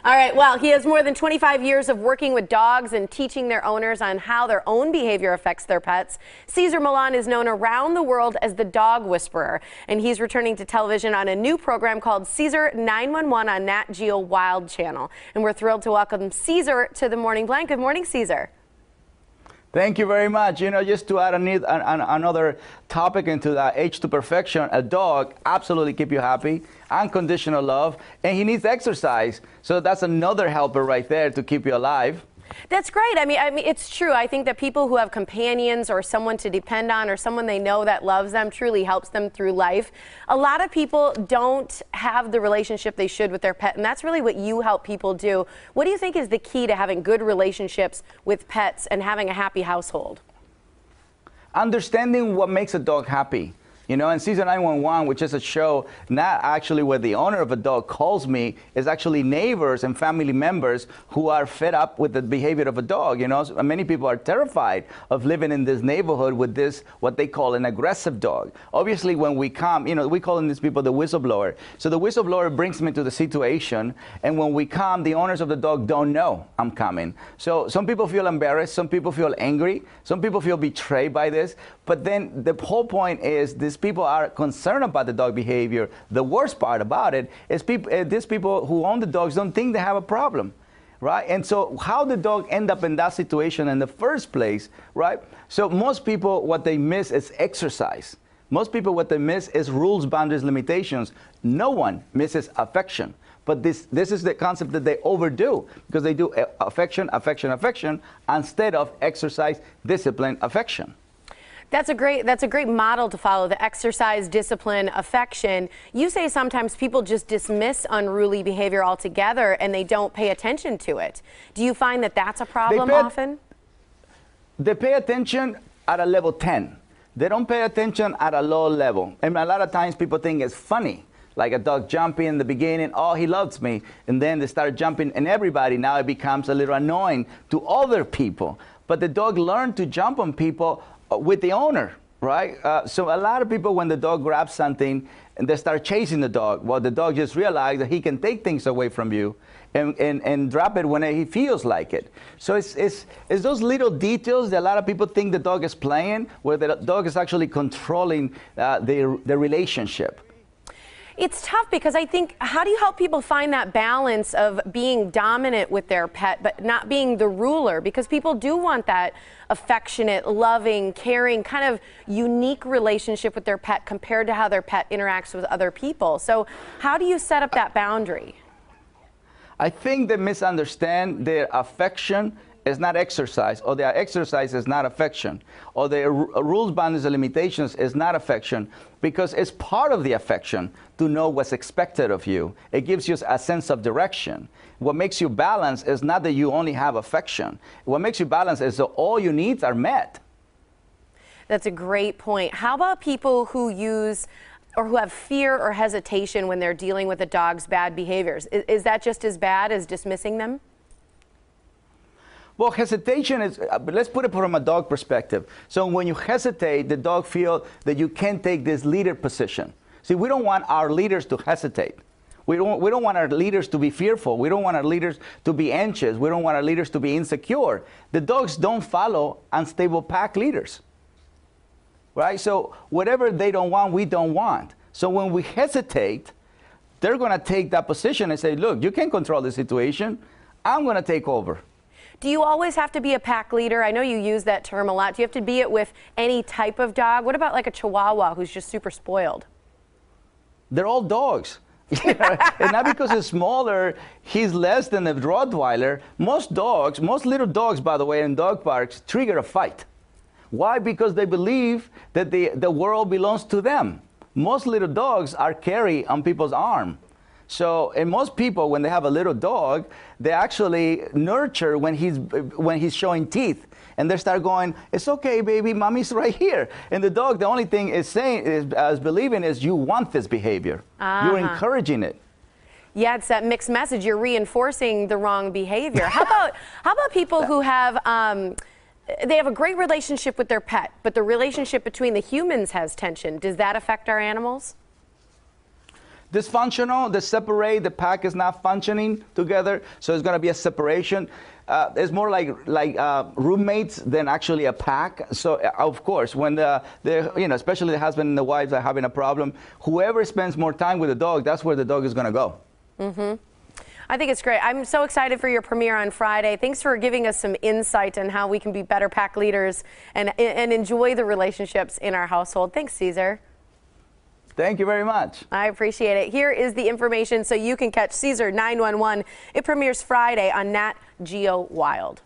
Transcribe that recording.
All right, well, he has more than 25 years of working with dogs and teaching their owners on how their own behavior affects their pets. Cesar Millan is known around the world as the dog whisperer, and he's returning to television on a new program called Cesar 911 on Nat Geo Wild Channel. And we're thrilled to welcome Cesar to the Morning Blend. Good morning, Cesar. Thank you very much. You know, just to add another topic into that, age to perfection, a dog absolutely keep you happy, unconditional love, and he needs exercise. So that's another helper right there to keep you alive. That's great. I mean, it's true. I think that people who have companions or someone to depend on or someone they know that loves them truly helps them through life. A lot of people don't have the relationship they should with their pet, and that's really what you help people do. What do you think is the key to having good relationships with pets and having a happy household? Understanding what makes a dog happy. You know, in Cesar 911, which is a show not actually where the owner of a dog calls me, is actually neighbors and family members who are fed up with the behavior of a dog. You know, so many people are terrified of living in this neighborhood with this, what they call an aggressive dog. Obviously, when we come, you know, we call these people the whistleblower. So the whistleblower brings me to the situation, and when we come, the owners of the dog don't know I'm coming. So some people feel embarrassed, some people feel angry, some people feel betrayed by this, but then the whole point is these people are concerned about the dog behavior. The worst part about it is these people who own the dogs don't think they have a problem, right? And so how the dog end up in that situation in the first place, right? So most people, what they miss is exercise. Most people, what they miss is rules, boundaries, limitations. No one misses affection. But this is the concept that they overdo, because they do affection, affection, affection, instead of exercise, discipline, affection. That's a great model to follow, the exercise, discipline, affection. You say sometimes people just dismiss unruly behavior altogether and they don't pay attention to it. Do you find that that's a problem often? They pay attention at a level 10. They don't pay attention at a low level. And a lot of times people think it's funny, like a dog jumping in the beginning, oh, he loves me. And then they start jumping and everybody, now it becomes a little annoying to other people. But the dog learned to jump on people with the owner, right? So a lot of people, when the dog grabs something and they start chasing the dog, well, the dog just realized that he can take things away from you and drop it when he feels like it. So it's those little details that a lot of people think the dog is playing, where the dog is actually controlling the relationship. It's tough because I think, how do you help people find that balance of being dominant with their pet but not being the ruler? Because people do want that affectionate, loving, caring, kind of unique relationship with their pet compared to how their pet interacts with other people. So how do you set up that boundary? I think they misunderstand their affection is not exercise, or their exercise is not affection, or their rules, boundaries, and limitations is not affection, because it's part of the affection to know what's expected of you. It gives you a sense of direction. What makes you balanced is not that you only have affection. What makes you balanced is that all your needs are met. That's a great point. How about people who use or who have fear or hesitation when they're dealing with a dog's bad behaviors? Is that just as bad as dismissing them? Well, hesitation is, let's put it from a dog perspective. So when you hesitate, the dog feels that you can't take this leader position. See, we don't want our leaders to hesitate. We don't want our leaders to be fearful. We don't want our leaders to be anxious. We don't want our leaders to be insecure. The dogs don't follow unstable pack leaders, right? So whatever they don't want, we don't want. So when we hesitate, they're going to take that position and say, look, you can't control the situation. I'm going to take over. Do you always have to be a pack leader? I know you use that term a lot. Do you have to be it with any type of dog? What about like a Chihuahua who's just super spoiled? They're all dogs. And not because he's smaller, he's less than a Rottweiler. Most dogs, most little dogs, by the way, in dog parks, trigger a fight. Why? Because they believe that the world belongs to them. Most little dogs are carried on people's arm. So, and most people, when they have a little dog, they actually nurture when he's showing teeth, and they start going, "It's okay, baby, mommy's right here." And the dog, the only thing is saying is believing is you want this behavior. You're encouraging it. Yeah, it's that mixed message. You're reinforcing the wrong behavior. How about people who have they have a great relationship with their pet, but the relationship between the humans has tension? Does that affect our animals? dysfunctional, they separate, the pack is not functioning together, so it's going to be a separation. It's more like roommates than actually a pack. So of course, when especially the husband and the wives are having a problem, whoever spends more time with the dog, that's where the dog is going to go. Mm-hmm. I think it's great. I'm so excited for your premiere on Friday. Thanks for giving us some insight on how we can be better pack leaders and enjoy the relationships in our household. Thanks, Cesar. Thank you very much. I appreciate it. Here is the information so you can catch Cesar 911. It premieres Friday on Nat Geo Wild.